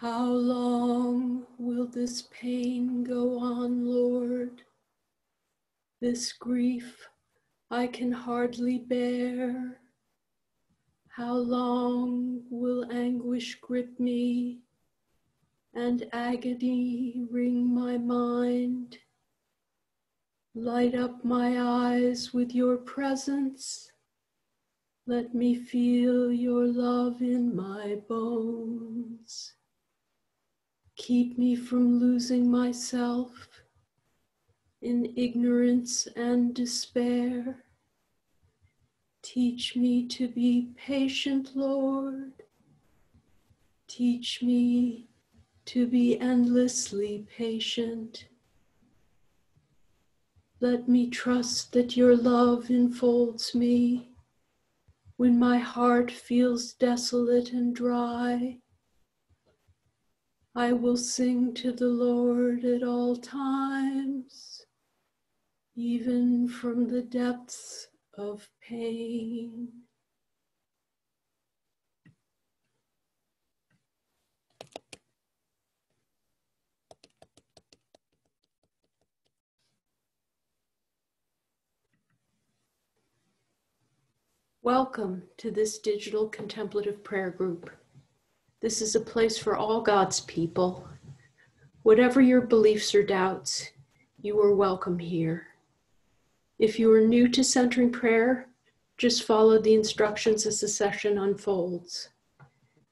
How long will this pain go on, Lord? This grief I can hardly bear. How long will anguish grip me and agony wring my mind? Light up my eyes with your presence. Let me feel your love in my bones. Keep me from losing myself in ignorance and despair. Teach me to be patient, Lord. Teach me to be endlessly patient. Let me trust that your love enfolds me when my heart feels desolate and dry. I will sing to the Lord at all times, even from the depths of pain. Welcome to this digital contemplative prayer group. This is a place for all God's people. Whatever your beliefs or doubts, you are welcome here. If you are new to centering prayer, just follow the instructions as the session unfolds.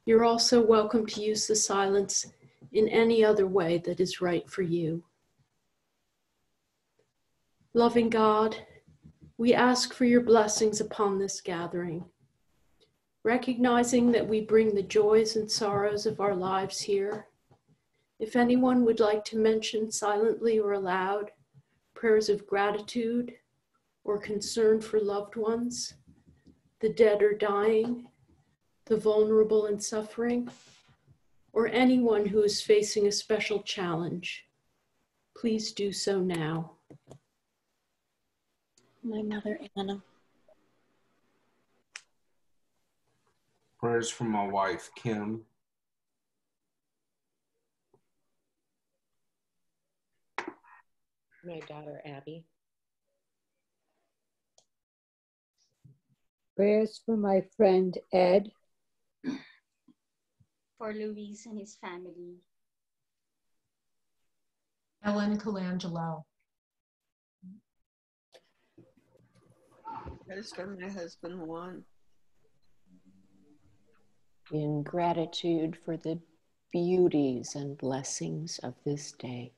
You're also welcome to use the silence in any other way that is right for you. Loving God, we ask for your blessings upon this gathering, recognizing that we bring the joys and sorrows of our lives here. If anyone would like to mention silently or aloud prayers of gratitude or concern for loved ones, the dead or dying, the vulnerable and suffering, or anyone who is facing a special challenge, please do so now. My mother, Anna. Prayers for my wife, Kim. My daughter, Abby. Prayers for my friend, Ed. For Luis and his family. Ellen Colangelo. Prayers for my husband, Juan. In gratitude for the beauties and blessings of this day.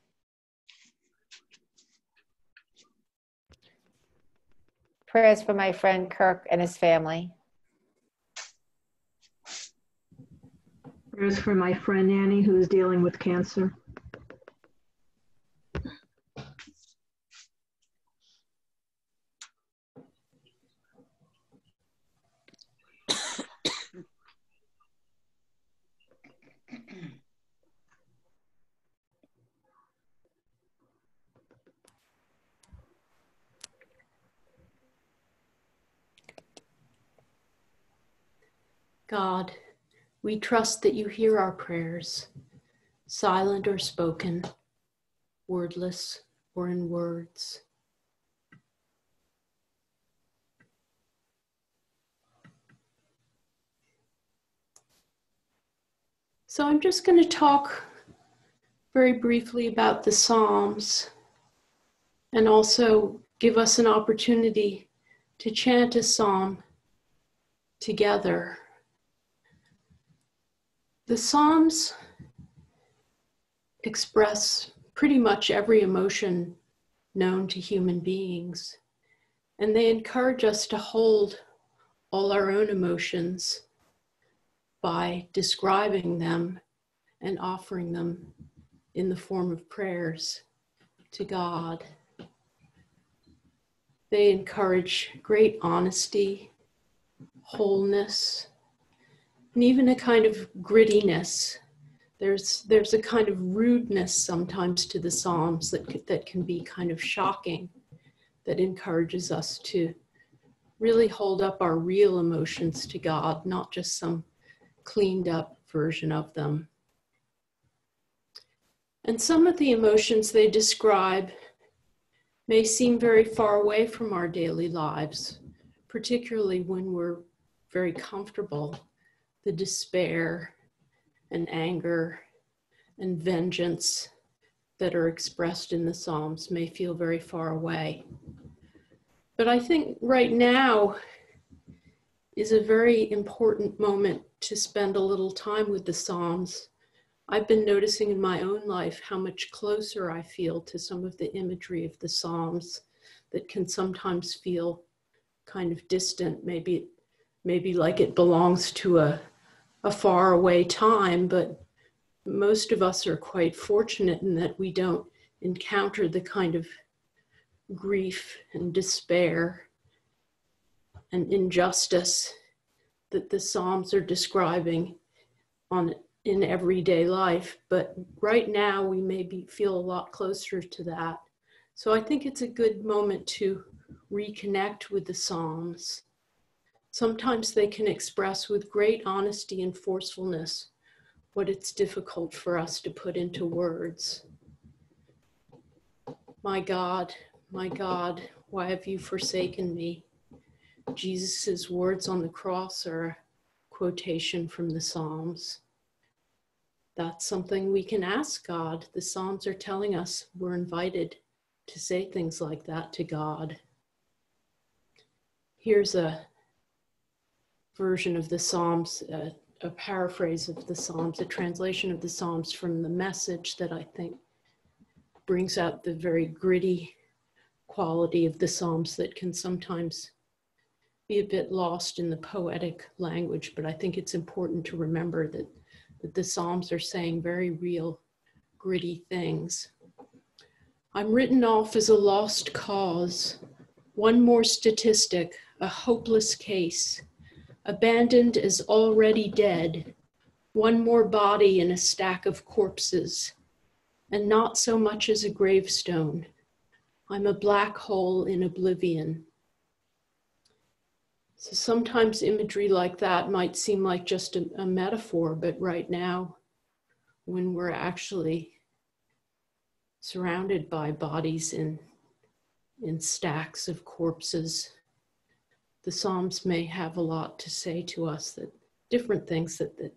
Prayers for my friend Kirk and his family. Prayers for my friend Annie, who is dealing with cancer. God, we trust that you hear our prayers, silent or spoken, wordless or in words. So I'm just going to talk very briefly about the Psalms and also give us an opportunity to chant a psalm together. The Psalms express pretty much every emotion known to human beings, and they encourage us to hold all our own emotions by describing them and offering them in the form of prayers to God. They encourage great honesty, wholeness, and even a kind of grittiness. There's a kind of rudeness sometimes to the Psalms that can be kind of shocking, that encourages us to really hold up our real emotions to God, not just some cleaned up version of them. And some of the emotions they describe may seem very far away from our daily lives, particularly when we're very comfortable. The despair and anger and vengeance that are expressed in the Psalms may feel very far away. But I think right now is a very important moment to spend a little time with the Psalms. I've been noticing in my own life how much closer I feel to some of the imagery of the Psalms that can sometimes feel kind of distant, maybe like it belongs to a far away time, but most of us are quite fortunate in that we don't encounter the kind of grief and despair and injustice that the Psalms are describing in everyday life. But right now we maybe feel a lot closer to that. So I think it's a good moment to reconnect with the Psalms. Sometimes they can express with great honesty and forcefulness what it's difficult for us to put into words. My God, why have you forsaken me? Jesus' words on the cross are a quotation from the Psalms. That's something we can ask God. The Psalms are telling us we're invited to say things like that to God. Here's a version of the Psalms, a paraphrase of the Psalms, a translation of the Psalms from the Message that I think brings out the very gritty quality of the Psalms that can sometimes be a bit lost in the poetic language, but I think it's important to remember that the Psalms are saying very real, gritty things. I'm written off as a lost cause, one more statistic, a hopeless case, abandoned as already dead, one more body in a stack of corpses, and not so much as a gravestone. I'm a black hole in oblivion. So sometimes imagery like that might seem like just a metaphor, but right now, when we're actually surrounded by bodies in stacks of corpses, the Psalms may have a lot to say to us, that different things that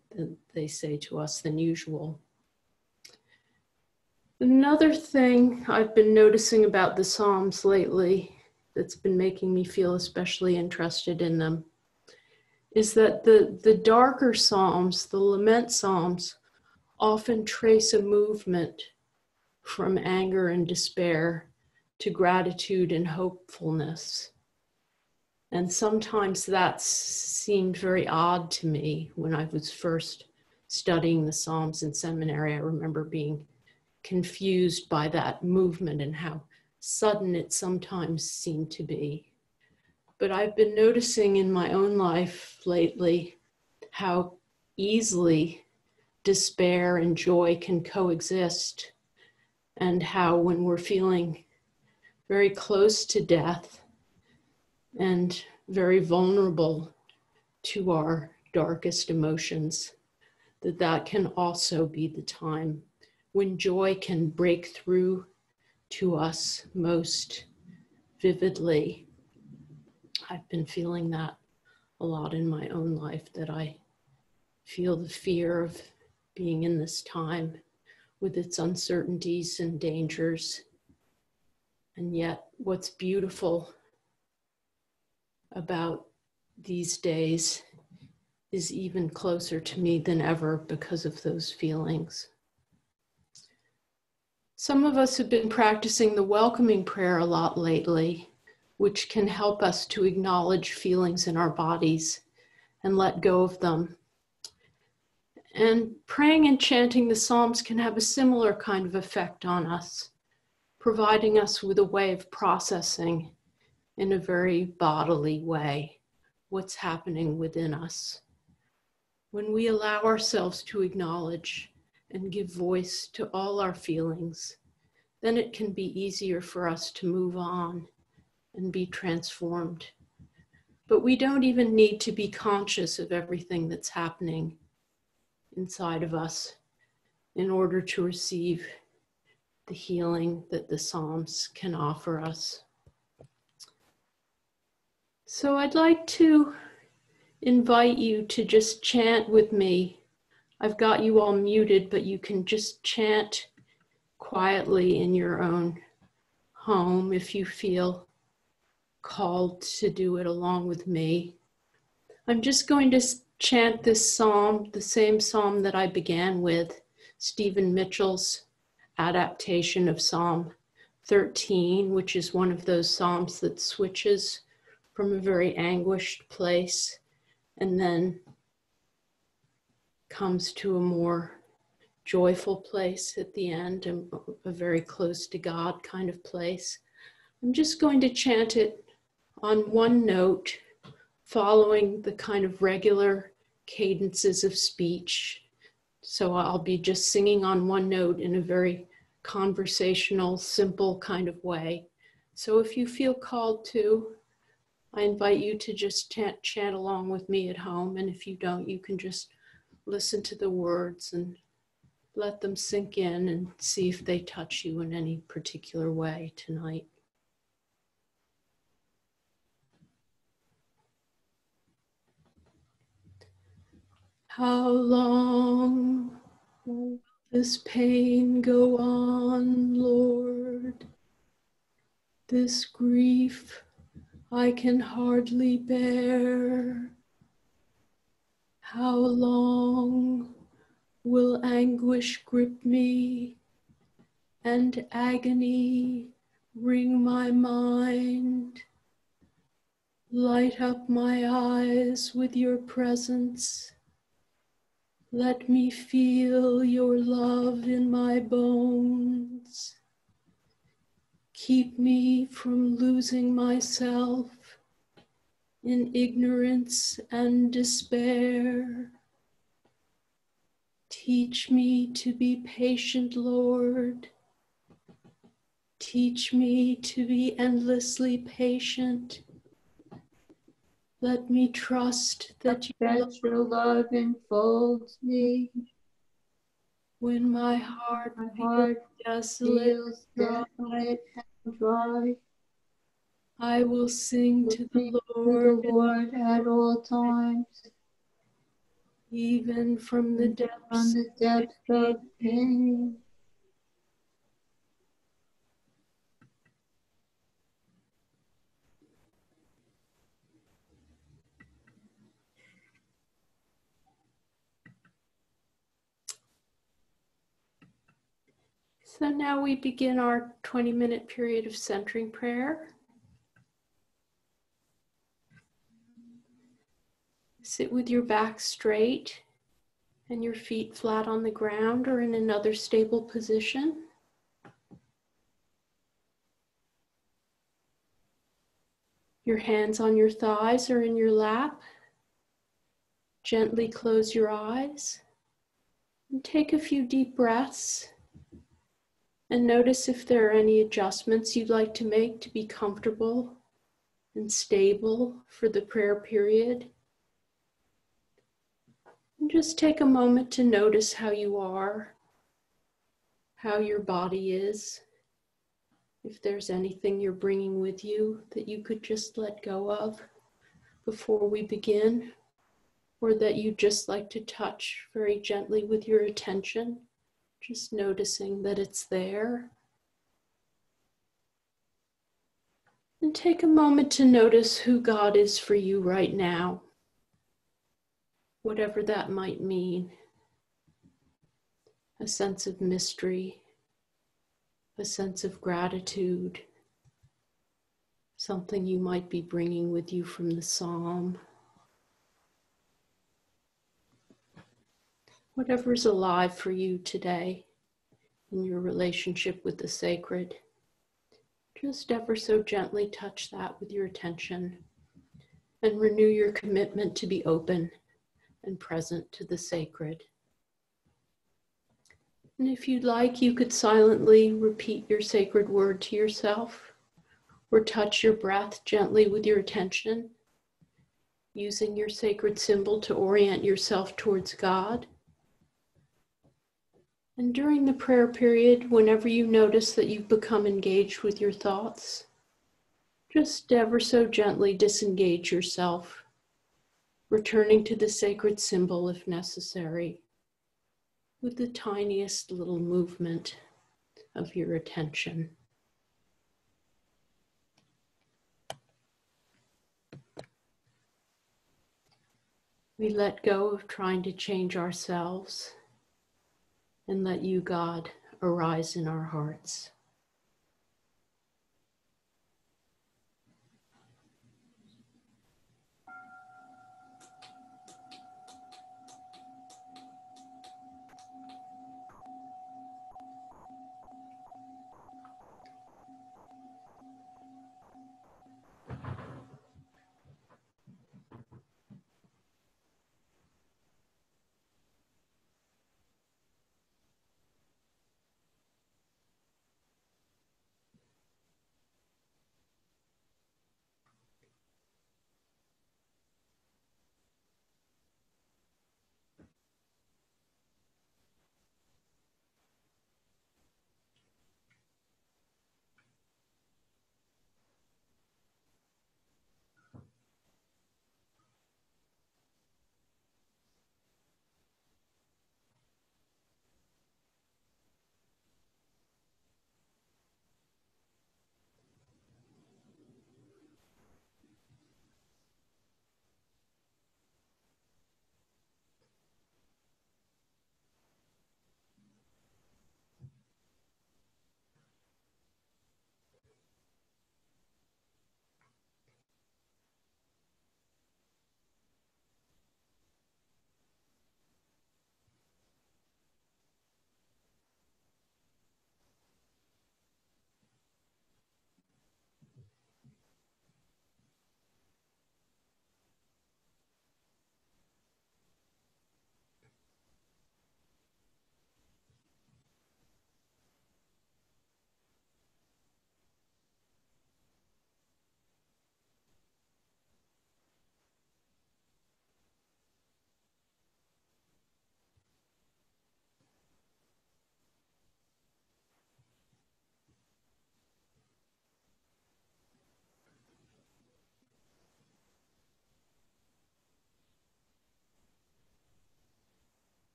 they say to us than usual. Another thing I've been noticing about the Psalms lately that's been making me feel especially interested in them is that the darker Psalms, the lament Psalms, often trace a movement from anger and despair to gratitude and hopefulness. And sometimes that seemed very odd to me when I was first studying the Psalms in seminary. I remember being confused by that movement and how sudden it sometimes seemed to be. But I've been noticing in my own life lately how easily despair and joy can coexist, and how when we're feeling very close to death and very vulnerable to our darkest emotions, that can also be the time when joy can break through to us most vividly. I've been feeling that a lot in my own life, that I feel the fear of being in this time with its uncertainties and dangers. And yet what's beautiful about these days is even closer to me than ever because of those feelings. Some of us have been practicing the welcoming prayer a lot lately, which can help us to acknowledge feelings in our bodies and let go of them. And praying and chanting the Psalms can have a similar kind of effect on us, providing us with a way of processing in a very bodily way what's happening within us. When we allow ourselves to acknowledge and give voice to all our feelings, then it can be easier for us to move on and be transformed. But we don't even need to be conscious of everything that's happening inside of us in order to receive the healing that the Psalms can offer us. So I'd like to invite you to just chant with me. I've got you all muted, but you can just chant quietly in your own home if you feel called to do it along with me. I'm just going to chant this psalm, the same psalm that I began with, Stephen Mitchell's adaptation of Psalm 13, which is one of those psalms that switches from a very anguished place and then comes to a more joyful place at the end, and a very close to God kind of place. I'm just going to chant it on one note, following the kind of regular cadences of speech. So I'll be just singing on one note in a very conversational, simple kind of way. So if you feel called to, I invite you to just chant along with me at home. And if you don't, you can just listen to the words and let them sink in and see if they touch you in any particular way tonight. How long will this pain go on, Lord? This grief I can hardly bear. How long will anguish grip me and agony wring my mind? Light up my eyes with your presence. Let me feel your love in my bones. Keep me from losing myself in ignorance and despair. Teach me to be patient, Lord. Teach me to be endlessly patient. Let me trust that Your love enfolds me. when my heart My feels heart desolate, feels dry, desolate and dry. I will sing to the To Lord, the Lord at all times, even from the from depths. the depths of pain. So now we begin our 20-minute period of centering prayer. Sit with your back straight and your feet flat on the ground or in another stable position. Your hands on your thighs or in your lap. Gently close your eyes and take a few deep breaths. And notice if there are any adjustments you'd like to make to be comfortable and stable for the prayer period. And just take a moment to notice how you are, how your body is. If there's anything you're bringing with you that you could just let go of before we begin, or that you'd just like to touch very gently with your attention, just noticing that it's there. And take a moment to notice who God is for you right now, whatever that might mean. A sense of mystery, a sense of gratitude, something you might be bringing with you from the psalm. Whatever's alive for you today in your relationship with the sacred, just ever so gently touch that with your attention and renew your commitment to be open and present to the sacred. And if you'd like, you could silently repeat your sacred word to yourself or touch your breath gently with your attention, using your sacred symbol to orient yourself towards God. And during the prayer period, whenever you notice that you've become engaged with your thoughts, just ever so gently disengage yourself, returning to the sacred symbol if necessary, with the tiniest little movement of your attention. We let go of trying to change ourselves and let you, God, arise in our hearts.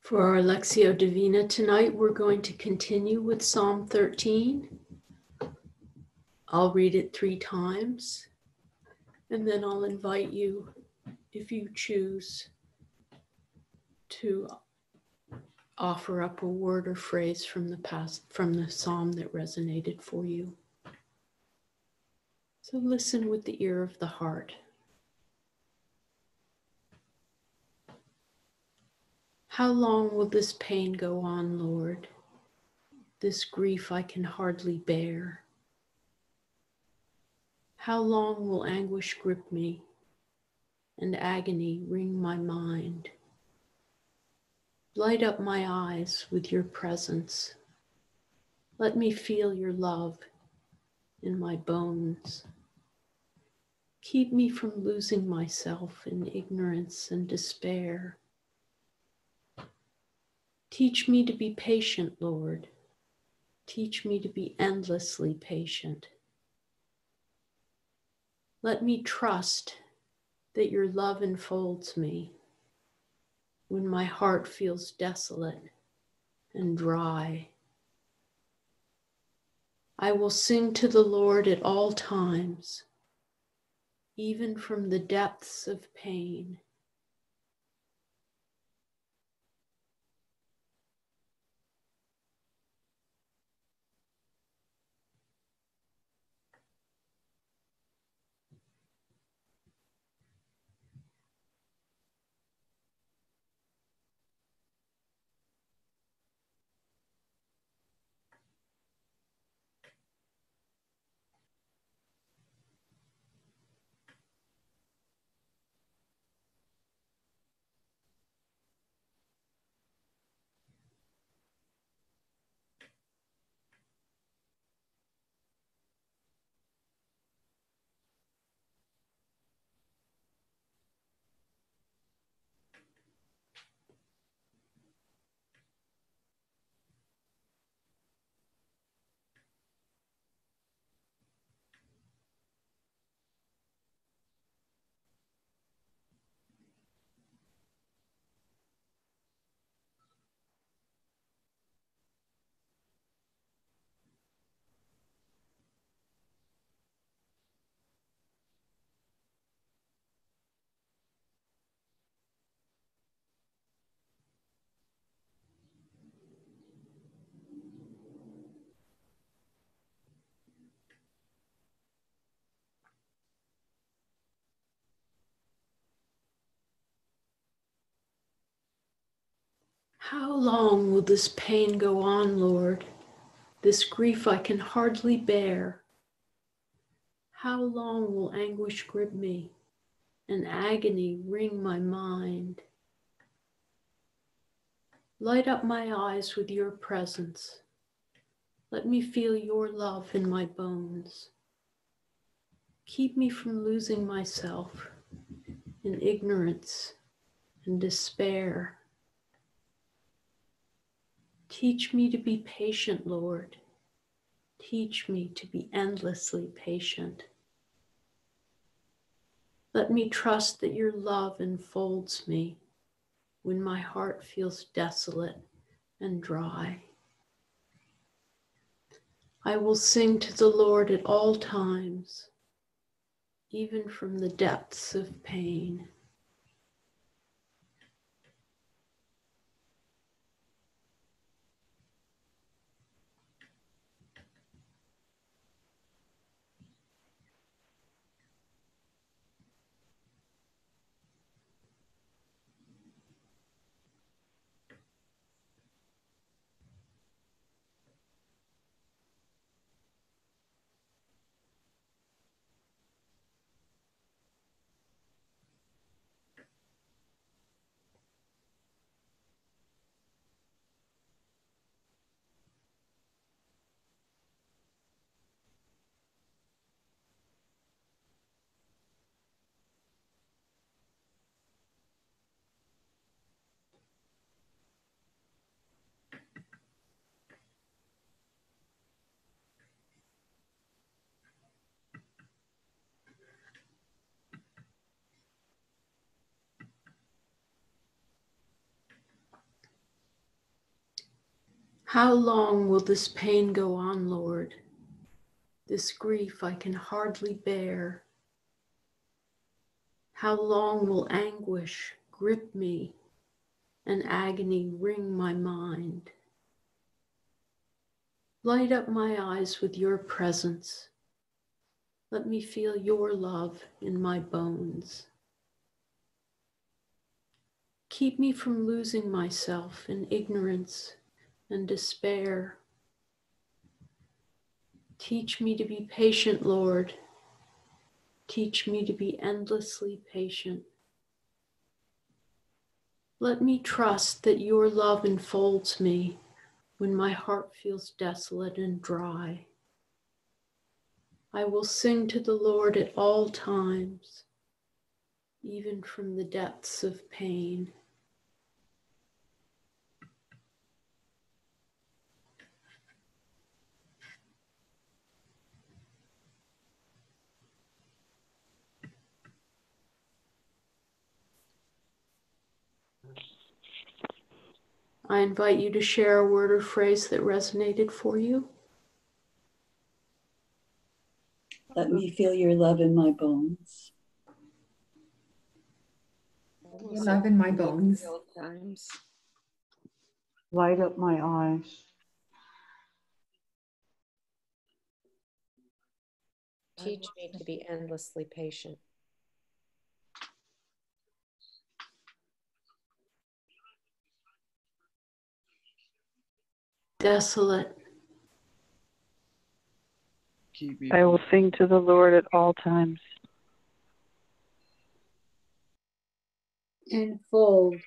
For our Lectio Divina tonight, we're going to continue with Psalm 13. I'll read it 3 times, and then I'll invite you, if you choose, to offer up a word or phrase from the psalm that resonated for you. So listen with the ear of the heart. How long will this pain go on, Lord? This grief I can hardly bear. How long will anguish grip me and agony wring my mind? Light up my eyes with your presence. Let me feel your love in my bones. Keep me from losing myself in ignorance and despair. Teach me to be patient, Lord. Teach me to be endlessly patient. Let me trust that your love enfolds me when my heart feels desolate and dry. I will sing to the Lord at all times, even from the depths of pain. How long will this pain go on, Lord? This grief I can hardly bear. How long will anguish grip me and agony wring my mind? Light up my eyes with your presence. Let me feel your love in my bones. Keep me from losing myself in ignorance and despair. Teach me to be patient, Lord. Teach me to be endlessly patient. Let me trust that your love enfolds me when my heart feels desolate and dry. I will sing to the Lord at all times, even from the depths of pain. How long will this pain go on, Lord? This grief I can hardly bear. How long will anguish grip me and agony wring my mind? Light up my eyes with your presence. Let me feel your love in my bones. Keep me from losing myself in ignorance and despair. Teach me to be patient, Lord. Teach me to be endlessly patient. Let me trust that your love enfolds me when my heart feels desolate and dry. I will sing to the Lord at all times, even from the depths of pain. I invite you to share a word or phrase that resonated for you. Let me feel your love in my bones. Your love in my bones. Times. Light up my eyes. Teach me to be endlessly patient. Desolate. I will sing to the Lord at all times. Enfold.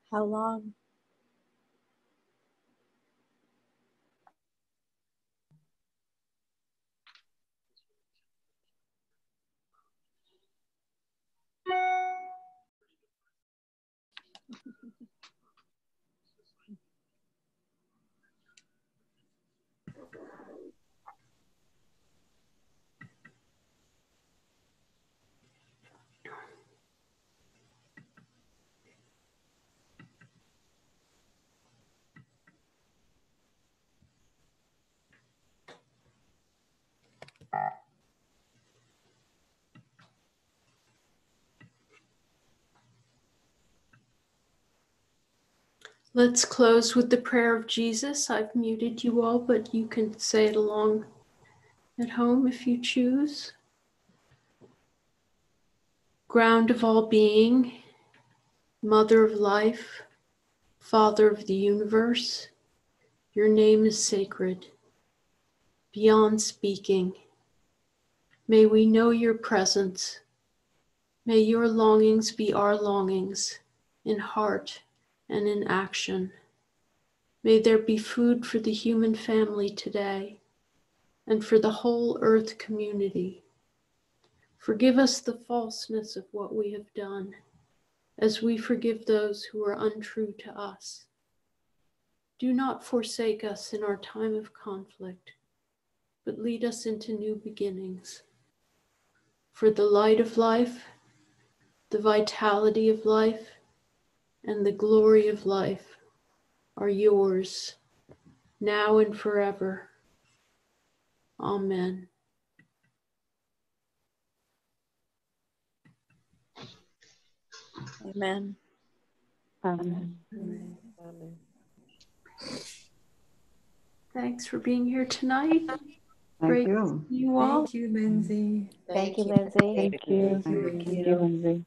How long? Let's close with the prayer of Jesus. I've muted you all, but you can say it along at home if you choose. Ground of all being, Mother of life, Father of the universe, your name is sacred, beyond speaking. May we know your presence. May your longings be our longings, in heart and in action. May there be food for the human family today and for the whole earth community. Forgive us the falseness of what we have done, as we forgive those who are untrue to us. Do not forsake us in our time of conflict, but lead us into new beginnings. For the light of life, the vitality of life, and the glory of life are yours, now and forever. Amen. Amen. Amen. Amen. Thanks for being here tonight. Thank Great you. to see you all. Thank you, Lindsay. Thank you, Lindsay. Thank you. Thank Thank you, Lindsay.